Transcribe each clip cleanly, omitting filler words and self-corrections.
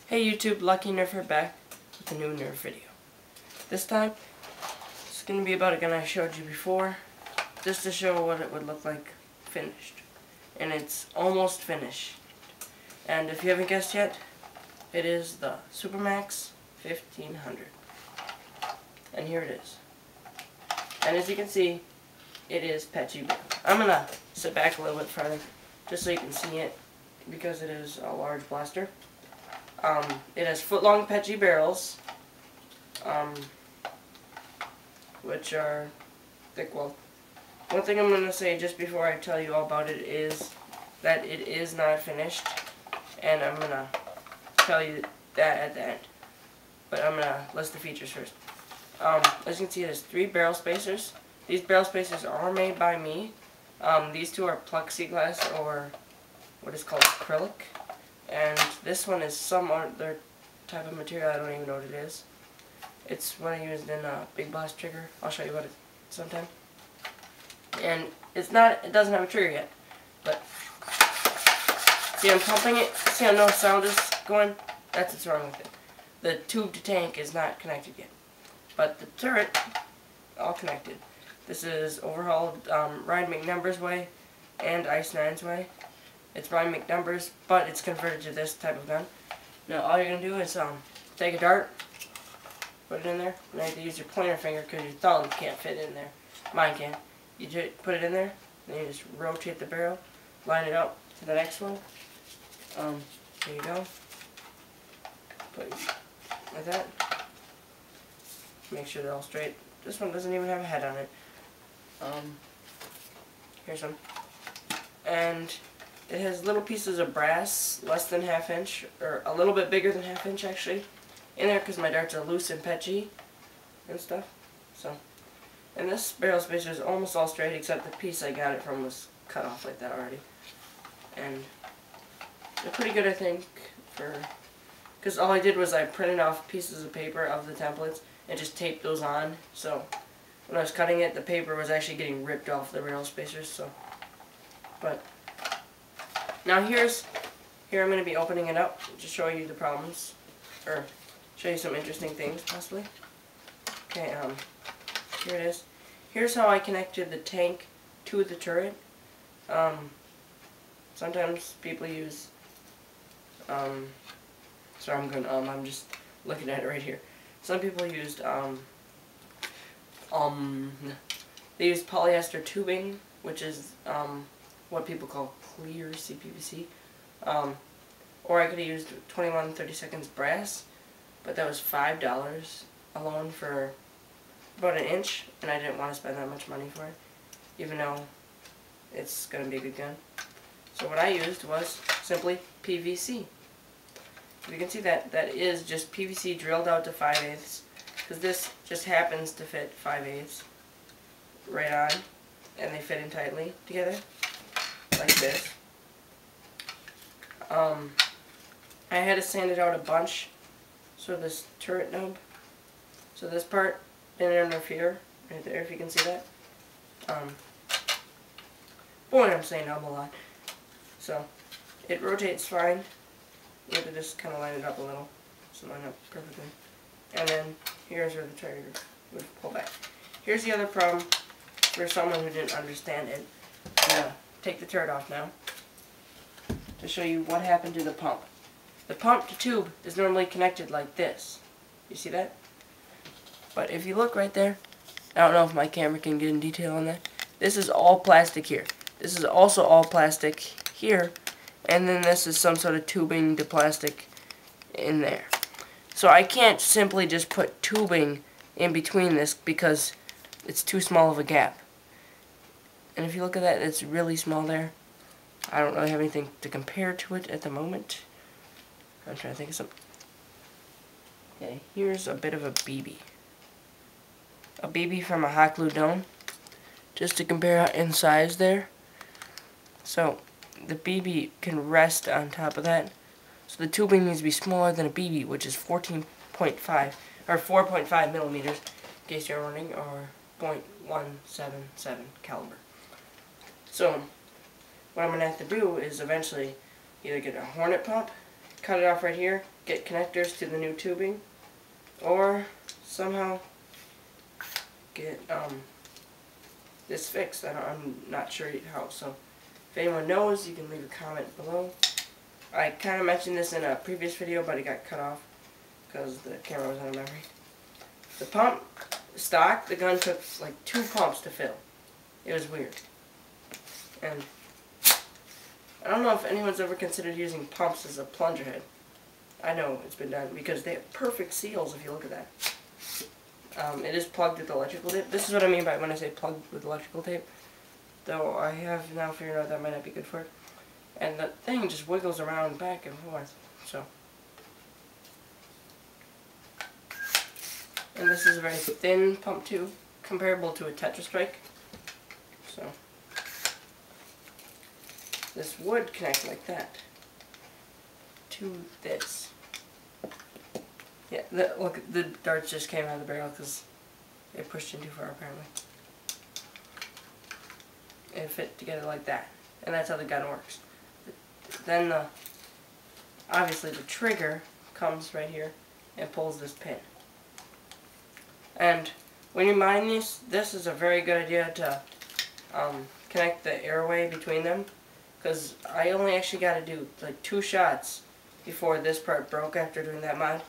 Hey YouTube, Lucky Nerfer back with a new Nerf video. This time, it's going to be about a gun I showed you before, just to show what it would look like finished. And it's almost finished. And if you haven't guessed yet, it is the SuperMaxx 1500. And here it is. And as you can see, it is patchy blue. I'm going to sit back a little bit farther, just so you can see it, because it is a large blaster. It has foot-long patchy barrels, which are thick. Well, one thing I'm going to say just before I tell you all about it is that it is not finished, and I'm going to tell you that at the end. But I'm going to list the features first. As you can see, it has 3 barrel spacers. These barrel spacers are made by me. These two are plexiglass, or what is called acrylic. And this one is some other type of material. I don't even know what it is. It's what I used in a big blast trigger. I'll show you what it sometime. And it's not. It doesn't have a trigger yet. But see, I'm pumping it. See how no sound is going? That's what's wrong with it. The tube to tank is not connected yet. But the turret, all connected. This is overhauled Ryan McNumber's way and Ice 9's way. It's Ryan McNumber's, but it's converted to this type of gun. Now all you're going to do is take a dart, put it in there. You have to use your pointer finger because your thumb can't fit in there. Mine can. You just put it in there, then you just rotate the barrel, line it up to the next one. There you go. Put it like that. Make sure they're all straight. This one doesn't even have a head on it. Here's one. And it has little pieces of brass, less than 1/2 inch, or a little bit bigger than 1/2 inch actually, in there because my darts are loose and patchy and stuff. So, and this barrel spacer is almost all straight except the piece I got it from was cut off like that already. And they're pretty good, I think, because all I did was I printed off pieces of paper of the templates and just taped those on. So when I was cutting it, the paper was actually getting ripped off the barrel spacers. So, but now here I'm going to be opening it up to show you the problems, or show you some interesting things possibly. Okay, here it is. Here's how I connected the tank to the turret. Sometimes people use, sorry I'm going, I'm just looking at it right here. Some people used, they used polyester tubing, which is, what people call clear CPVC, or I could have used 21/32 brass, but that was $5 alone for about 1 inch, and I didn't want to spend that much money for it, even though it's going to be a good gun. So what I used was simply PVC. You can see that is just PVC drilled out to 5/8, because this just happens to fit 5/8 right on, and they fit in tightly together like this. I had to sand it out a bunch, so this turret nub, so this part didn't interfere right there, if you can see that. Boy, I'm saying nub a lot. So it rotates fine. You have to just kind of line it up a little, so line up perfectly. And then here's where the trigger would pull back. Here's the other problem for someone who didn't understand it. I'm going to take the turret off now to show you what happened to the pump. The pump to tube is normally connected like this. You see that? But if you look right there, I don't know if my camera can get in detail on that. This is all plastic here. This is also all plastic here. And then this is some sort of tubing to plastic in there. So I can't simply just put tubing in between this because it's too small of a gap. And if you look at that, it's really small there. I don't really have anything to compare to it at the moment. I'm trying to think of something. Okay, here's a bit of a BB. A BB from a hot glue dome. Just to compare in size there. So the BB can rest on top of that. So the tubing needs to be smaller than a BB, which is 14.5 or 4.5 millimeters, in case you're wondering, or .177 caliber. So what I'm going to have to do is eventually either get a Hornet pump cut it off right here, get connectors to the new tubing, or somehow get this fixed. I'm not sure how, so if anyone knows, you can leave a comment below. I kind of mentioned this in a previous video, but it got cut off because the camera was out of memory. The pump stock, the gun took like 2 pumps to fill. It was weird. And I don't know if anyone's ever considered using pumps as a plunger head. I know it's been done because they have perfect seals if you look at that. It is plugged with electrical tape. This is what I mean by when I say plugged with electrical tape. Though I have now figured out that might not be good for it. And the thing just wiggles around back and forth. So. And this is a very thin pump tube, comparable to a Tetra Strike. So. This would connect like that to this. Yeah, look, the darts just came out of the barrel because they pushed in too far apparently. It fit together like that, and that's how the gun works. Then obviously the trigger comes right here and pulls this pin. And when you mine this is a very good idea to connect the airway between them, because I only actually got to do like 2 shots before this part broke after doing that mod.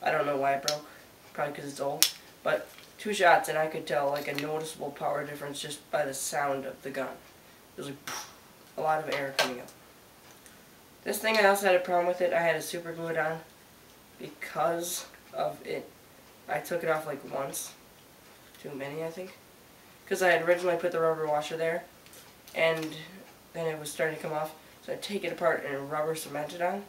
I don't know why it broke, probably because it's old, but 2 shots and I could tell like a noticeable power difference just by the sound of the gun. It was like a lot of air coming out. This thing, I also had a problem with it. I had to super glue it on because of it. I took it off like once. Too many, I think. Because I had originally put the rubber washer there, and then it was starting to come off. So I take it apart and rubber cement it on.